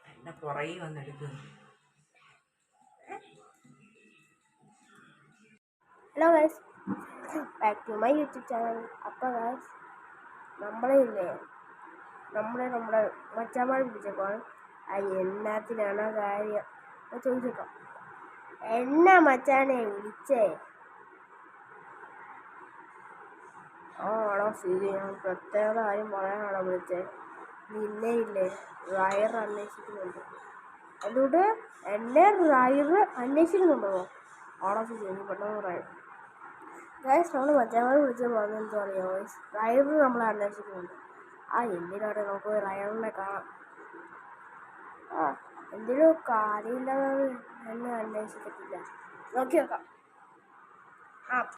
എന്നെ പുറകെ വന്നെടുക്കുന്നു. Hello guys, back to my YouTube channel. അപ്പോൾ ഗൈസ്, നമ്മളില്ലേ നമ്മുടെ മച്ചാന്മാർ വിളിച്ചപ്പോൾ എന്നാത്തിനാണ് കാര്യം ചോദിച്ചേക്കാം. എന്നാ മച്ചാനെ വിളിച്ചേ? ആണോ ശരി, ഞാൻ പ്രത്യേക കാര്യം പറയാനാണോ വിളിച്ചേ? നിന്നെ ഇല്ലേ റയർ അന്വേഷിക്കുന്നുണ്ട്. അതുകൊണ്ട് എന്നെ റയർ അന്വേഷിക്കുന്നുണ്ടോ? ആണോ ശരി, എനിക്ക് പെട്ടെന്ന് പറയാം. ഗൈസ്, നമ്മൾ മറ്റന്മാർ വിളിച്ച് പറഞ്ഞെന്തോ അറിയാമോ ഗൈസ്? റയർ നമ്മളെ അന്വേഷിക്കുന്നുണ്ട്. എന്തിനാണ് നമുക്ക് റയറിനെ കാണാം. എന്തെങ്കിലും കാര്യമില്ലാതെ എന്നെ അന്വേഷിക്കത്തില്ല. നോക്കി നോക്കാം.